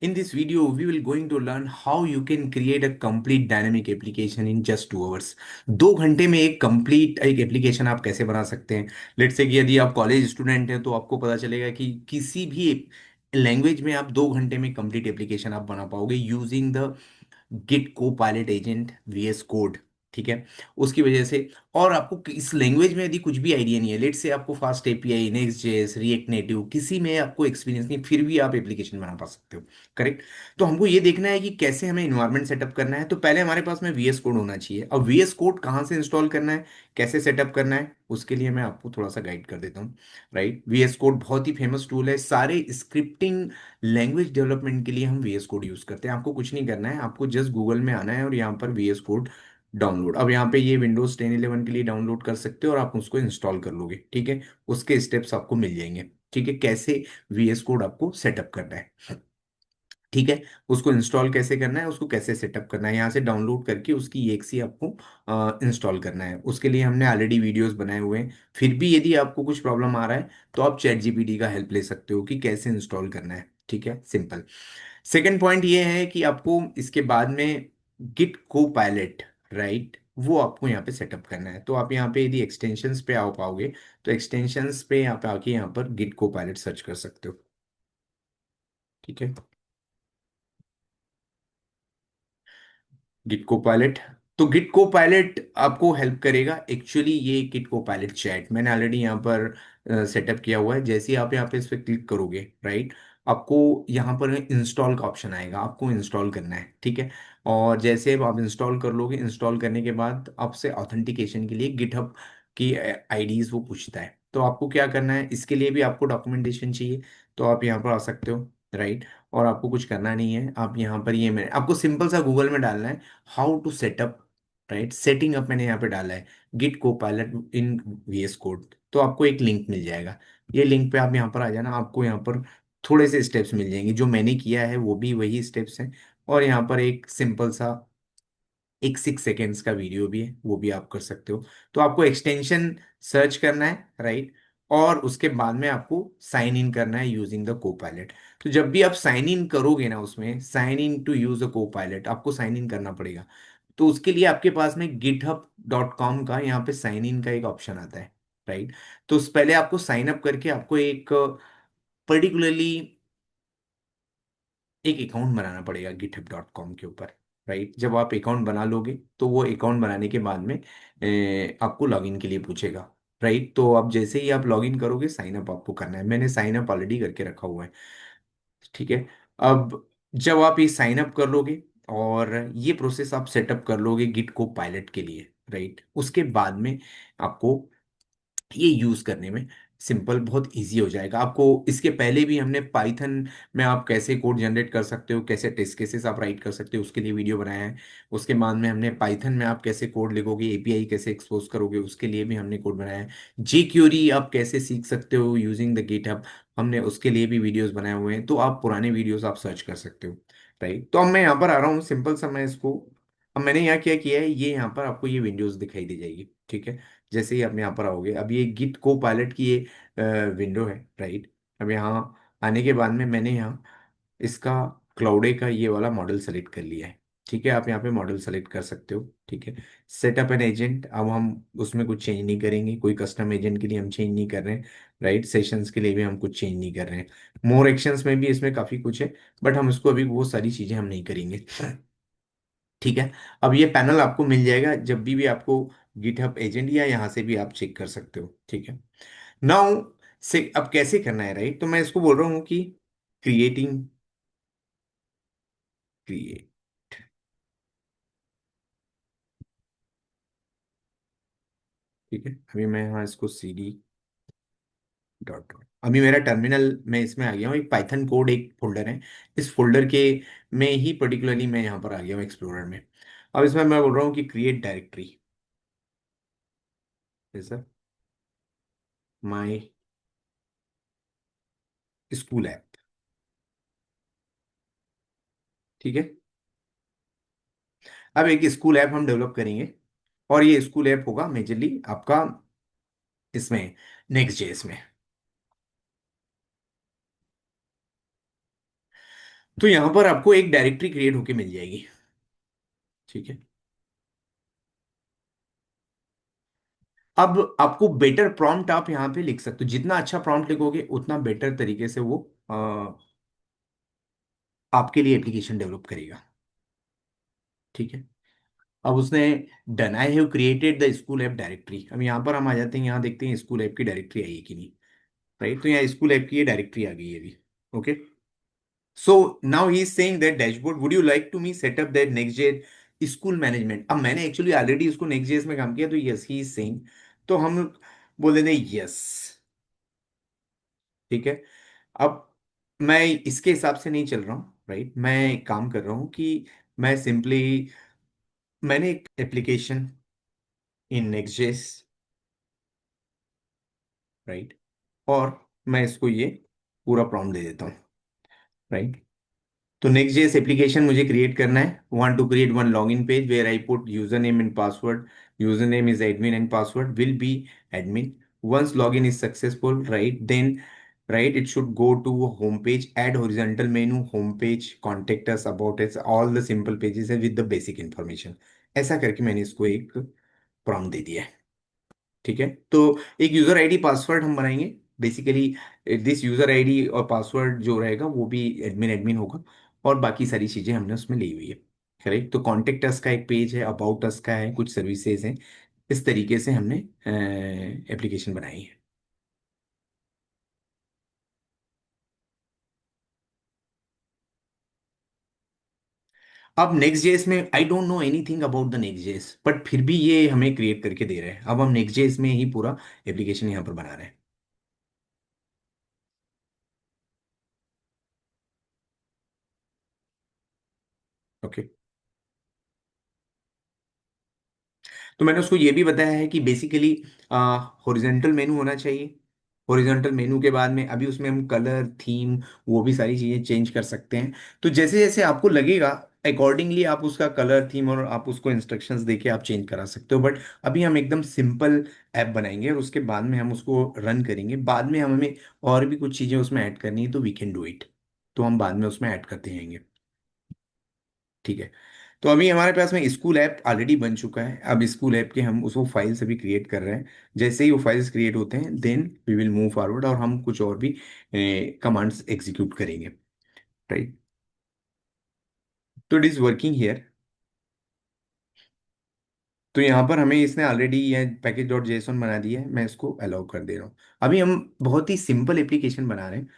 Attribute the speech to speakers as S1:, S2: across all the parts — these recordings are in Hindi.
S1: In this video, we will going to learn how you can create a complete dynamic application in just 2 hours. 2 घंटे में एक complete एक एप्लीकेशन आप कैसे बना सकते हैं? लेट्स से कि यदि आप कॉलेज स्टूडेंट हैं तो आपको पता चलेगा कि किसी भी लैंग्वेज में आप 2 घंटे में कंप्लीट एप्लीकेशन आप बना पाओगे यूजिंग द गिट को पायलट एजेंट वीएस कोड। ठीक है, उसकी वजह से। और आपको इस लैंग्वेज में यदि कुछ भी आइडिया नहीं है, लेट से आपको fast API, next JS, react native, किसी में आपको एक्सपीरियंस नहीं, फिर भी आप एप्लीकेशन बना पा सकते हो। करेक्ट। तो हमको ये देखना है कि कैसे हमें इन्वायरमेंट सेटअप करना है। तो पहले हमारे पास में वीएस कोड होना चाहिए। अब वीएस कोड कहाँ से इंस्टॉल करना है, कैसे सेटअप करना है, उसके लिए मैं आपको थोड़ा सा गाइड कर देता हूँ। राइट, वीएस कोड बहुत ही फेमस टूल है। सारे स्क्रिप्टिंग लैंग्वेज डेवलपमेंट के लिए हम वीएस कोड यूज करते हैं। आपको कुछ नहीं करना है, आपको जस्ट गूगल में आना है और यहाँ पर वीएस कोड डाउनलोड। अब यहाँ पे ये विंडोज 10 11 के लिए डाउनलोड कर सकते हो और आप उसको इंस्टॉल कर लोगे। ठीक है, उसके स्टेप्स आपको मिल जाएंगे। ठीक है, कैसे वीएस कोड आपको सेटअप करना है। ठीक है, उसको इंस्टॉल कैसे करना है, उसको कैसे सेटअप करना है, यहाँ से डाउनलोड करके उसकी EXE आपको इंस्टॉल करना है। उसके लिए हमने ऑलरेडी वीडियोस बनाए हुए हैं। फिर भी यदि आपको कुछ प्रॉब्लम आ रहा है तो आप चैट जीपीटी का हेल्प ले सकते हो कि कैसे इंस्टॉल करना है। ठीक है, सिंपल। सेकेंड पॉइंट ये है कि आपको इसके बाद में गिट को पायलट, राइट, वो आपको यहाँ पे सेटअप करना है। तो आप यहाँ पे यदि एक्सटेंशंस पे आ पाओगे तो एक्सटेंशंस पे यहाँ पे आके यहाँ पर गिट को पायलट सर्च कर सकते हो। ठीक है, गिट को पायलट। तो गिट को पायलट आपको हेल्प करेगा। एक्चुअली ये गिट को पायलट चैट मैंने ऑलरेडी यहाँ पर सेटअप किया हुआ है। जैसे ही आप यहाँ पे इस पर क्लिक करोगे, राइट, आपको यहाँ पर इंस्टॉल का ऑप्शन आएगा, आपको इंस्टॉल करना है। ठीक है, और जैसे आप इंस्टॉल कर लोगे, इंस्टॉल करने के बाद आपसे ऑथेंटिकेशन के लिए गिटहब की आईडीज वो पूछता है। तो आपको क्या करना है, इसके लिए भी आपको डॉक्यूमेंटेशन चाहिए। तो आप यहाँ पर आ सकते हो। राइट, और आपको कुछ करना नहीं है। आप यहाँ पर ये मैंने आपको सिंपल सा गूगल में डालना है, how to set up. Right, setting up मैंने यहाँ पे डाला है, गिट को पायलट इन वीएस कोड। तो आपको एक लिंक मिल जाएगा। ये लिंक पे आप यहाँ पर आ जाना, आपको यहाँ पर थोड़े से स्टेप्स मिल जाएंगे। जो मैंने किया है वो भी वही स्टेप्स हैं। और यहाँ पर एक सिंपल सा एक 6 सेकेंड्स का वीडियो भी है, वो भी आप कर सकते हो। तो आपको एक्सटेंशन सर्च करना है, राइट, और उसके बाद में आपको साइन इन करना है यूजिंग द को पायलट। तो जब भी आप साइन इन करोगे ना, उसमें sign in to use a copilot आपको साइन इन करना पड़ेगा। तो उसके लिए आपके पास में github.com का यहाँ पे साइन इन का एक ऑप्शन आता है। राइट, तो उस पहले आपको साइन अप करके आपको एक पर्टिकुलरली एक अकाउंट बनाना पड़ेगा github.com के ऊपर। राइट, जब आप अकाउंट बना लोगे तो वो अकाउंट बनाने के बाद में आपको लॉगिन के लिए पूछेगा। राइट, तो आप जैसे ही आप लॉगिन करोगे, साइन अप आपको करना है। मैंने साइन अप ऑलरेडी करके रखा हुआ है। ठीक है, अब जब आप ये साइन अप कर लोगे और ये प्रोसेस आप सेटअप कर लोगे गिट को पायलट के लिए, राइट, उसके बाद में आपको ये यूज करने में सिंपल बहुत इजी हो जाएगा। आपको इसके पहले भी हमने पाइथन में आप कैसे कोड जनरेट कर सकते हो, कैसे टेस्ट केसेस आप राइट कर सकते हो, उसके लिए वीडियो बनाया है। उसके बाद में हमने पाइथन में आप कैसे कोड लिखोगे, एपीआई कैसे एक्सपोज करोगे, उसके लिए भी हमने कोड बनाया है। जी क्यूरी आप कैसे सीख सकते हो यूजिंग द गिटहब, हमने उसके लिए भी वीडियोस बनाए हुए हैं। तो आप पुराने वीडियोस आप सर्च कर सकते हो। राइट, तो अब मैं यहाँ पर आ रहा हूँ, सिंपल सा मैं इसको, अब मैंने यहाँ क्या किया है, ये यहाँ पर आपको ये विंडोज दिखाई दे जाएगी। ठीक है, जैसे ही आप यहाँ पर आओगे, अब ये गिट को पायलट की ये विंडो है। राइट, अब यहाँ आने के बाद में मैंने यहाँ इसका क्लाउडे का ये वाला मॉडल सेलेक्ट कर लिया है। ठीक है, आप यहाँ पे मॉडल सेलेक्ट कर सकते हो। ठीक है, सेटअप एन एजेंट, अब हम उसमें कुछ चेंज नहीं करेंगे, कोई कस्टम एजेंट के लिए हम चेंज नहीं कर रहे हैं। राइट, सेशंस के लिए भी हम कुछ चेंज नहीं कर रहे हैं। मोर एक्शंस में भी इसमें काफ़ी कुछ है, बट हम उसको अभी वो सारी चीज़ें हम नहीं करेंगे। ठीक है, अब ये पैनल आपको मिल जाएगा जब भी आपको गिटहब एजेंट, या यहाँ से भी आप चेक कर सकते हो। ठीक है, नाउ से अब कैसे करना है, राइट, तो मैं इसको बोल रहा हूँ कि क्रिएटिंग, क्रिएट। ठीक है, अभी मैं यहाँ इसको cd अभी मेरा टर्मिनल में इसमें आ गया हूँ। एक पाइथन कोड एक फोल्डर है, इस फोल्डर के में ही पर्टिकुलरली मैं यहाँ पर आ गया हूँ एक्सप्लोरर में। अब इसमें मैं बोल रहा हूँ कि create directory, sir, my school app. ठीक है, अब एक स्कूल ऐप हम डेवलप करेंगे और ये स्कूल ऐप होगा मेजरली आपका इसमें नेक्स्ट जेएस में। तो यहाँ पर आपको एक डायरेक्टरी क्रिएट होके मिल जाएगी। ठीक है। अब आपको बेटर प्रॉम्प्ट आप यहाँ पे लिख सकते हो, जितना अच्छा प्रॉम्प्ट लिखोगे उतना बेटर तरीके से वो आपके लिए एप्लीकेशन डेवलप करेगा। ठीक है। अब उसने done, I have created the school app directory. अब यहाँ पर हम आ जाते हैं, यहाँ देखते हैं स्कूल ऐप की डायरेक्टरी आई है कि नहीं। राइट, तो यहाँ स्कूल ऐप की ये डायरेक्टरी आ गई है अभी। Okay. So now he is saying that dashboard would you like to me set up that next gen school management. अब मैंने एक्चुअली ऑलरेडी उसको नेक्स्ट जेएस में काम किया, तो यस ही इज सेइंग। तो हम बोल देते हैं यस। ठीक है। अब मैं इसके हिसाब से नहीं चल रहा हूँ, राइट। मैं एक काम कर रहा हूँ कि मैं सिंपली, मैंने एक application in next JS, right, और मैं इसको ये पूरा प्रॉम्प्ट दे देता हूँ, राइट। तो नेक्स्ट जेएस एप्लीकेशन मुझे क्रिएट करना है। Want to create one login page where I put user name and password. User name is admin and password will be admin. Once login is successful, right, then right it should go to a home page, add horizontal menu, home page, contact us, about us, all the simple pages है with the basic information। ऐसा करके मैंने इसको एक प्रॉम्प्ट दे दिया है। ठीक है। तो एक यूजर आईडी पासवर्ड हम बनाएंगे बेसिकली। दिस यूजर आईडी और पासवर्ड जो रहेगा वो भी एडमिन एडमिन होगा, और बाकी सारी चीजें हमने उसमें ली हुई है। करेक्ट। तो कॉन्टेक्ट अस का एक पेज है, अबाउट अस का है, कुछ सर्विसेज हैं। इस तरीके से हमने एप्लीकेशन बनाई है। अब नेक्स्ट जेएस में I don't know anything about the next JS, but फिर भी ये हमें क्रिएट करके दे रहे हैं। अब हम नेक्स्ट जेएस में ही पूरा एप्लीकेशन यहाँ पर बना रहे हैं। ओके। तो मैंने उसको ये भी बताया है कि बेसिकली हॉरिजेंटल मेनू होना चाहिए। हॉरिजेंटल मेनू के बाद में अभी उसमें हम कलर थीम वो भी सारी चीज़ें चेंज कर सकते हैं। तो जैसे जैसे आपको लगेगा अकॉर्डिंगली आप उसका कलर थीम और आप उसको इंस्ट्रक्शंस देके आप चेंज करा सकते हो। बट अभी हम एकदम सिंपल ऐप बनाएंगे और उसके बाद में हम उसको रन करेंगे। बाद में हमें और भी कुछ चीज़ें उसमें ऐड करनी है तो वी कैन डू इट। तो हम बाद में उसमें ऐड करते जाएंगे। ठीक है। तो अभी हमारे पास में स्कूल ऐप ऑलरेडी बन चुका है। अब स्कूल ऐप के हम उसको फाइल्स अभी क्रिएट कर रहे हैं। जैसे ही वो फाइल्स क्रिएट होते हैं then we will move forward, और हम कुछ और भी कमांड्स एग्जीक्यूट करेंगे। राइट। तो इट इज वर्किंग हियर। तो यहाँ पर हमें इसने ऑलरेडी ये पैकेज डॉट जेसन बना दिया है, मैं इसको अलाउ कर दे रहा हूँ। अभी हम बहुत ही सिंपल एप्लीकेशन बना रहे हैं।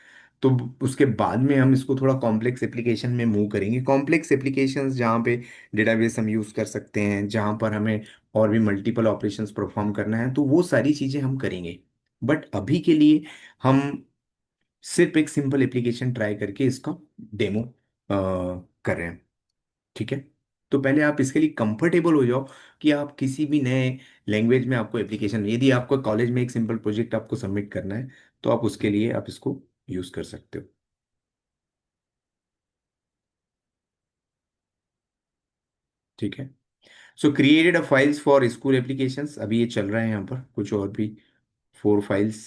S1: तो उसके बाद में हम इसको थोड़ा कॉम्प्लेक्स एप्लीकेशन में मूव करेंगे। कॉम्प्लेक्स एप्लीकेशंस जहाँ पे डेटाबेस हम यूज़ कर सकते हैं, जहाँ पर हमें और भी मल्टीपल ऑपरेशंस परफॉर्म करना है, तो वो सारी चीज़ें हम करेंगे। बट अभी के लिए हम सिर्फ एक सिंपल एप्लीकेशन ट्राई करके इसका डेमो कर रहे हैं। ठीक है। तो पहले आप इसके लिए कंफर्टेबल हो जाओ कि आप किसी भी नए लैंग्वेज में आपको एप्लीकेशन, यदि आपको कॉलेज में एक सिंपल प्रोजेक्ट आपको सबमिट करना है तो आप उसके लिए आप इसको यूज़ कर सकते हो। ठीक है। So created a files for school applications, अभी ये चल रहा है यहाँ पर कुछ और भी 4 फाइल्स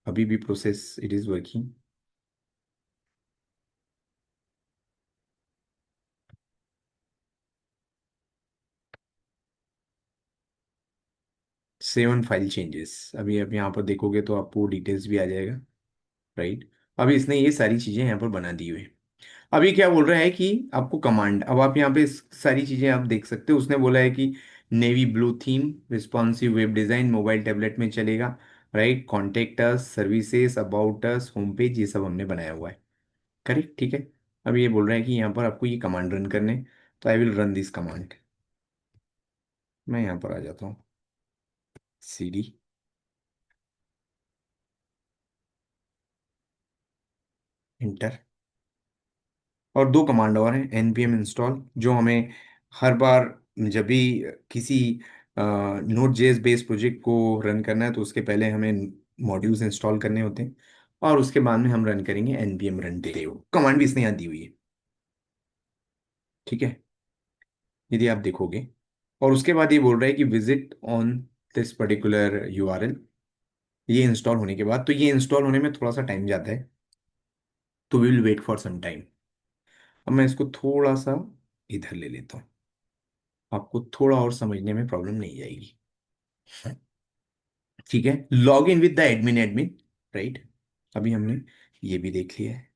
S1: अभी भी process, it is working. 7 file changes, अभी आप यहाँ पर देखोगे तो आपको डिटेल्स भी आ जाएगा। राइट। अभी इसने ये सारी चीज़ें यहाँ पर बना दी हुई है। अभी क्या बोल रहा है कि आपको कमांड, अब आप यहाँ पे सारी चीज़ें आप देख सकते हो। उसने बोला है कि navy blue theme, responsive web design, mobile tablet में चलेगा। Right. Contact us, services, about us, home page, ये सब हमने बनाया हुआ है। करेक्ट। ठीक है। अब ये बोल रहा है कि यहाँ पर आपको ये कमांड रन करने, तो I will run this command. मैं यहाँ पर आ जाता हूँ, सी डी, इंटर। और 2 कमांड और हैं, npm इंस्टॉल, जो हमें हर बार जब भी किसी नोड जेएस बेस्ड प्रोजेक्ट को रन करना है तो उसके पहले हमें मॉड्यूल्स इंस्टॉल करने होते हैं। और उसके बाद में हम रन करेंगे npm रन देव, कमांड भी इसने यहाँ दी हुई है। ठीक है। यदि आप देखोगे, और उसके बाद ये बोल रहा है कि visit on this particular URL. ये इंस्टॉल होने के बाद, तो ये इंस्टॉल होने में थोड़ा सा टाइम जाता है, तो we will wait for some time. अब मैं इसको थोड़ा सा इधर ले लेता हूँ, आपको थोड़ा और समझने में प्रॉब्लम नहीं आएगी। ठीक है, log in with the admin admin, right. अभी हमने ये भी देख लिया है।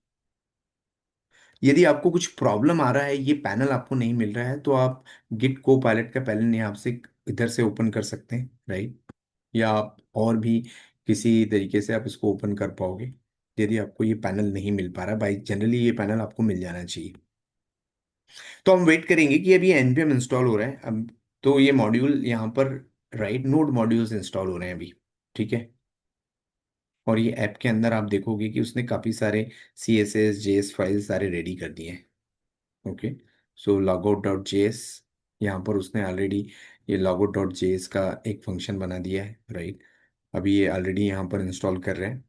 S1: यदि आपको कुछ प्रॉब्लम आ रहा है, ये पैनल आपको नहीं मिल रहा है, तो आप गिट को पायलट का पैनल यहाँ से इधर से ओपन कर सकते हैं, राइट। या आप और भी किसी तरीके से आप इसको ओपन कर पाओगे। यदि आपको ये पैनल नहीं मिल पा रहा, बाई जनरली ये पैनल आपको मिल जाना चाहिए। तो हम वेट करेंगे कि अभी npm इंस्टॉल हो रहा है अब। तो ये मॉड्यूल यहाँ पर, राइट, नोड मॉड्यूल्स इंस्टॉल हो रहे हैं अभी। ठीक है। और ये ऐप के अंदर आप देखोगे कि उसने काफ़ी सारे CSS JS फाइल सारे रेडी कर दिए हैं। ओके। सो logout.js, यहाँ पर उसने ऑलरेडी ये logout.js का एक फंक्शन बना दिया है, राइट। अभी ये ऑलरेडी यहाँ पर इंस्टॉल कर रहे हैं।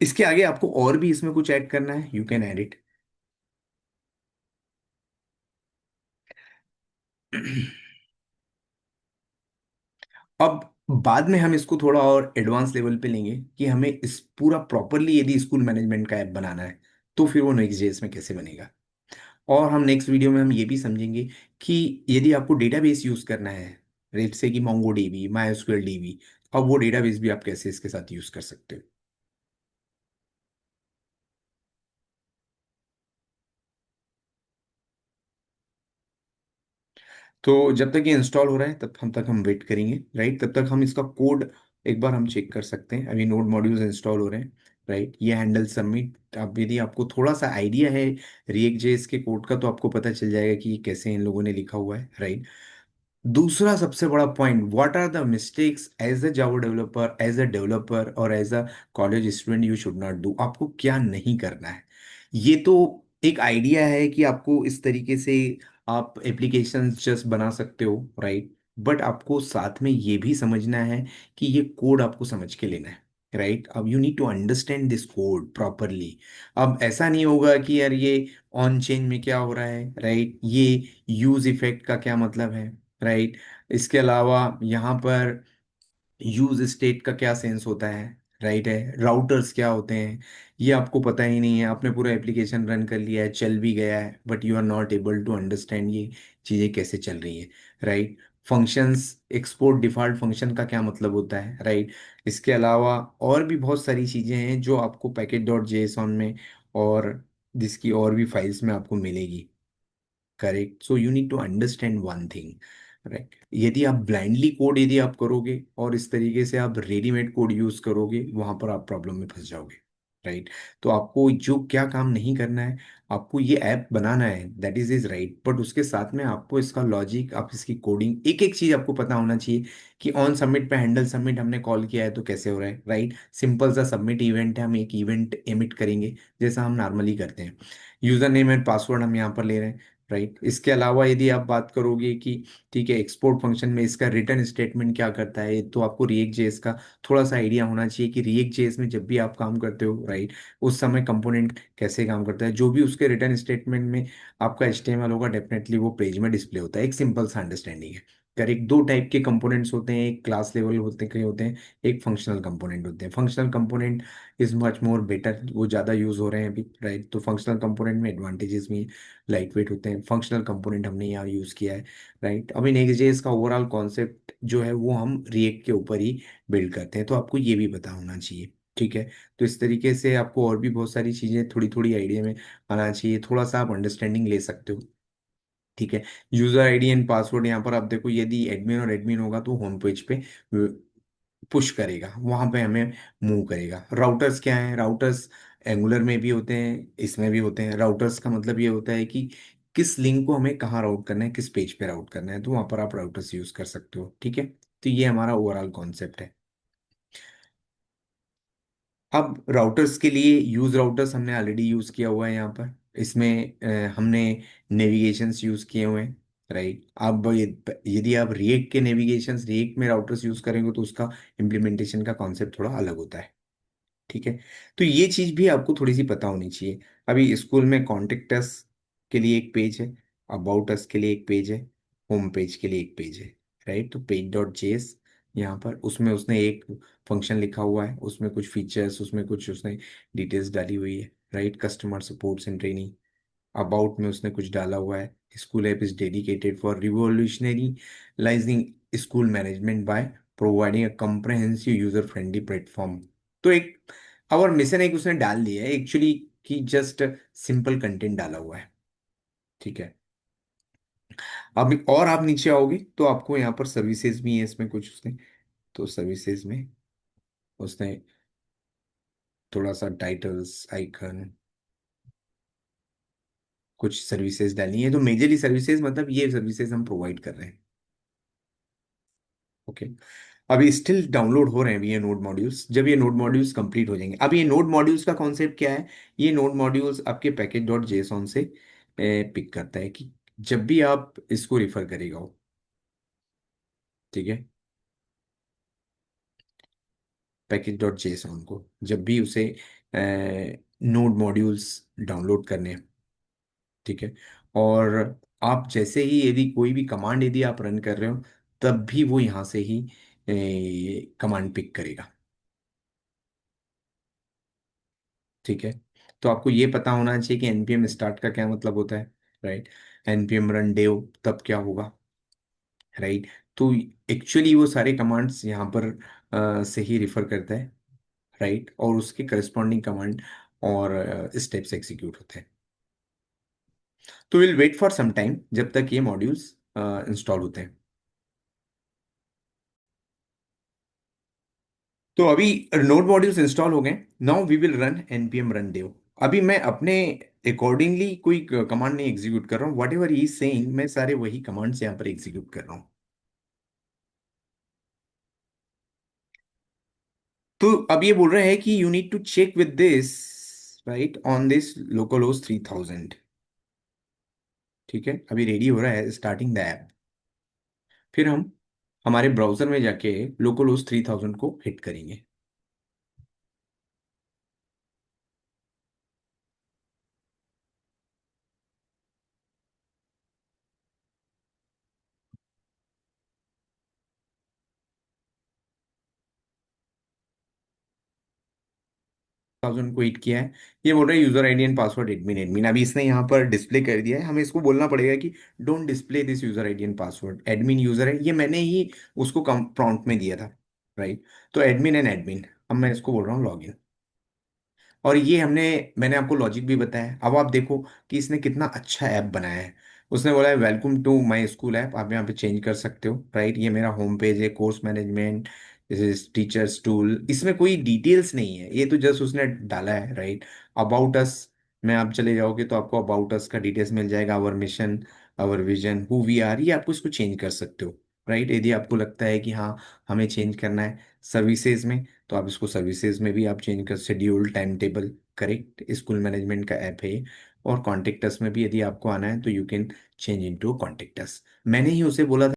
S1: इसके आगे आपको और भी इसमें कुछ ऐड करना है, यू कैन एड इट। अब बाद में हम इसको थोड़ा और एडवांस लेवल पे लेंगे कि हमें इस पूरा प्रॉपरली यदि स्कूल मैनेजमेंट का ऐप बनाना है, तो फिर वो नेक्स्ट जेएस में कैसे बनेगा। और हम नेक्स्ट वीडियो में हम ये भी समझेंगे कि यदि आपको डेटाबेस यूज करना है, जैसे कि मोंगो डीबी, माई डीबी, अब वो डेटाबेस भी आप कैसे इसके साथ यूज कर सकते हो। तो जब तक ये इंस्टॉल हो रहा है तब हम तक हम वेट करेंगे, राइट। तब तक हम इसका कोड एक बार हम चेक कर सकते हैं। अभी नोड मॉड्यूल्स इंस्टॉल हो रहे हैं, राइट। ये हैंडल सबमिट, अब यदि आपको थोड़ा सा आइडिया है रिएक्ट जेएस के कोड का, तो आपको पता चल जाएगा कि ये कैसे इन लोगों ने लिखा हुआ है, राइट। दूसरा सबसे बड़ा point, what are the mistakes as a Java developer, as a developer or as a college student you should not do, आपको क्या नहीं करना है। ये तो एक आइडिया है कि आपको इस तरीके से आप एप्लीकेशन जस्ट बना सकते हो, राइट। बट आपको साथ में ये भी समझना है कि ये कोड आपको समझ के लेना है, राइट। अब you need to understand this code properly. अब ऐसा नहीं होगा कि यार ये ऑन चेंज में क्या हो रहा है, राइट, ये यूज इफेक्ट का क्या मतलब है, राइट। इसके अलावा यहाँ पर यूज स्टेट का क्या सेंस होता है, राइट है, राउटर्स क्या होते हैं, ये आपको पता ही नहीं है। आपने पूरा एप्लीकेशन रन कर लिया है, चल भी गया है, but you are not able to understand ये चीज़ें कैसे चल रही है, right. Functions, export default function का क्या मतलब होता है, राइट। इसके अलावा और भी बहुत सारी चीज़ें हैं जो आपको पैकेज डॉट जेएसऑन में और जिसकी और भी फाइल्स में आपको मिलेगी, correct. So you need to understand one thing, right. यदि आप ब्लाइंडली कोड यदि आप करोगे और इस तरीके से आप रेडीमेड कोड यूज करोगे, वहां पर आप प्रॉब्लम में फंस जाओगे, राइट। तो आपको जो क्या काम नहीं करना है, आपको ये ऐप बनाना है, दैट इज राइट। बट उसके साथ में आपको इसका लॉजिक, आप इसकी कोडिंग, एक एक चीज आपको पता होना चाहिए कि ऑन सबमिट पे हैंडल सबमिट हमने कॉल किया है तो कैसे हो रहा है, राइट। सिंपल सा सबमिट इवेंट है, हम एक इवेंट एमिट करेंगे जैसा हम नॉर्मली करते हैं। यूजर नेम एंड पासवर्ड हम यहाँ पर ले रहे हैं, राइट। इसके अलावा यदि आप बात करोगे कि ठीक है एक्सपोर्ट फंक्शन में इसका रिटर्न स्टेटमेंट क्या करता है, तो आपको रिएक्ट जेएस का थोड़ा सा आइडिया होना चाहिए कि रिएक्ट जेएस में जब भी आप काम करते हो, राइट, उस समय कंपोनेंट कैसे काम करता है। जो भी उसके रिटर्न स्टेटमेंट में आपका एचटीएमएल होगा, डेफिनेटली वो पेज में डिस्प्ले होता है। एक सिंपल सा अंडरस्टैंडिंग है, करेक्ट। दो टाइप के कंपोनेंट्स होते हैं, एक क्लास लेवल होते के होते हैं, एक फंक्शनल कंपोनेंट होते हैं। Functional component is much more better, वो ज़्यादा यूज हो रहे हैं अभी, राइट। तो फंक्शनल कंपोनेंट में एडवांटेजेस भी लाइट वेट होते हैं। फंक्शनल कंपोनेंट हमने यहाँ यूज़ किया है, राइट। अभी नेक्स्ट.जेएस का ओवरऑल कॉन्सेप्ट जो है वो हम रिएक्ट के ऊपर ही बिल्ड करते हैं, तो आपको ये भी पता होना चाहिए, ठीक है। तो इस तरीके से आपको और भी बहुत सारी चीज़ें थोड़ी थोड़ी आइडिया में आना चाहिए, थोड़ा सा आप अंडरस्टैंडिंग ले सकते हो, ठीक है। यूजर आईडी एंड पासवर्ड यहाँ पर आप देखो, यदि एडमिन और एडमिन होगा तो होम पेज पे पुश करेगा, वहां पे हमें मूव करेगा। राउटर्स क्या है, राउटर्स एंगुलर में भी होते हैं, इसमें भी होते हैं। राउटर्स का मतलब ये होता है कि किस लिंक को हमें कहाँ राउट करना है, किस पेज पे राउट करना है, तो वहां पर आप राउटर्स यूज कर सकते हो, ठीक है। तो ये हमारा ओवरऑल कॉन्सेप्ट है। अब राउटर्स के लिए यूज राउटर्स हमने ऑलरेडी यूज किया हुआ है यहाँ पर। इसमें हमने नेविगेशंस यूज किए हुए हैं, राइट। अब यदि आप रिएक्ट के नेविगेशंस, रिएक्ट में राउटर्स यूज करेंगे तो उसका इम्प्लीमेंटेशन का कॉन्सेप्ट थोड़ा अलग होता है, ठीक है। तो ये चीज भी आपको थोड़ी सी पता होनी चाहिए। अभी स्कूल में कॉन्टेक्ट अस के लिए एक पेज है, अबाउट अस के लिए एक पेज है, होम पेज के लिए एक पेज है, राइट। तो पेज डॉट जेएस यहाँ पर उसमें उसने एक फंक्शन लिखा हुआ है, उसमें कुछ फीचर्स, उसमें कुछ उसने डिटेल्स डाली हुई है, right, customer supports and training. About में उसने कुछ डाला हुआ है, school app is dedicated for revolutionizing school management by providing a comprehensive user friendly platform. तो एक और मिशन एक उसने डाल दिया है एक्चुअली, कि जस्ट सिंपल कंटेंट डाला हुआ है। ठीक है। अब और आप नीचे आओगे तो आपको यहाँ पर सर्विसेज भी है इसमें कुछ उसने, तो सर्विसेज में उसने थोड़ा सा टाइटल्स आइकन कुछ सर्विसेज डाली है, तो मेजरली सर्विसेज मतलब ये सर्विसेज हम प्रोवाइड कर रहे हैं। ओके। अभी स्टिल डाउनलोड हो रहे हैं अभी ये नोड मॉड्यूल्स। जब ये नोड मॉड्यूल्स कंप्लीट हो जाएंगे, अब ये नोड मॉड्यूल्स का कॉन्सेप्ट क्या है, ये नोड मॉड्यूल्स आपके पैकेज डॉट जेसॉन से पिक करता है कि जब भी आप इसको रिफर करेगा हो, ठीक है, पैकेज डॉट जेसॉन को जब भी उसे नोड मॉड्यूल्स डाउनलोड करने हैं, ठीक है, और आप जैसे ही यदि कोई भी कमांड यदि आप रन कर रहे हो, तब भी वो यहाँ से ही कमांड पिक करेगा। ठीक है। तो आपको ये पता होना चाहिए कि एनपीएम स्टार्ट का क्या मतलब होता है, राइट। एनपीएम रन डेव तब क्या होगा, राइट। तो एक्चुअली वो सारे कमांड्स यहाँ पर से ही रिफर करता है, राइट, और उसके करस्पॉन्डिंग कमांड और स्टेप्स एग्जीक्यूट होते हैं। तो will wait for some time जब तक ये मॉड्यूल्स इंस्टॉल होते हैं। तो अभी नोड मॉड्यूल्स इंस्टॉल हो गए। Now we will run npm run dev। अभी मैं अपने अकॉर्डिंगली कोई कमांड नहीं एग्जीक्यूट कर रहा हूँ, वट एवर ही सेइंग मैं सारे वही कमांड्स यहाँ पर एग्जीक्यूट कर रहा हूँ। तो अब ये बोल रहे हैं कि you need to check with this, right, on this local host 3000। ठीक है, अभी रेडी हो रहा है स्टार्टिंग द ऐप। फिर हम हमारे ब्राउजर में जाके लोकल होस्ट 3000 को हिट करेंगे। 1000 को हिट किया है। ये बोल रहा है user ID and password admin admin, अभी इसने यहाँ पर डिस्प्ले कर दिया है, हमें इसको बोलना पड़ेगा कि don't display this user ID and password, admin user है, ये मैंने ही उसको प्रॉम्प्ट में दिया था, राइट। तो एडमिन एंड एडमिन, अब मैं इसको बोल रहा हूँ लॉगिन। और ये मैंने आपको लॉजिक भी बताया। अब आप देखो कि इसने कितना अच्छा ऐप बनाया है। उसने बोला है welcome to my school app, आप यहाँ पे चेंज कर सकते हो, राइट। ये मेरा होम पेज है, कोर्स मैनेजमेंट, टीचर्स टूल, इसमें कोई डिटेल्स नहीं है, ये तो जस्ट उसने डाला है, राइट। अबाउट अस में आप चले जाओगे तो आपको अबाउट अस का डिटेल्स मिल जाएगा, our mission, our vision, who we are, ये आपको इसको चेंज कर सकते हो, राइट, यदि आपको लगता है कि हाँ हमें चेंज करना है। सर्विसेज में तो आप इसको सर्विसेज में भी आप चेंज कर, schedule, time table, correct, school management का ऐप है ये। और कॉन्टेक्टस में भी यदि आपको आना है तो you can change into contacts. मैंने ही उसे बोला था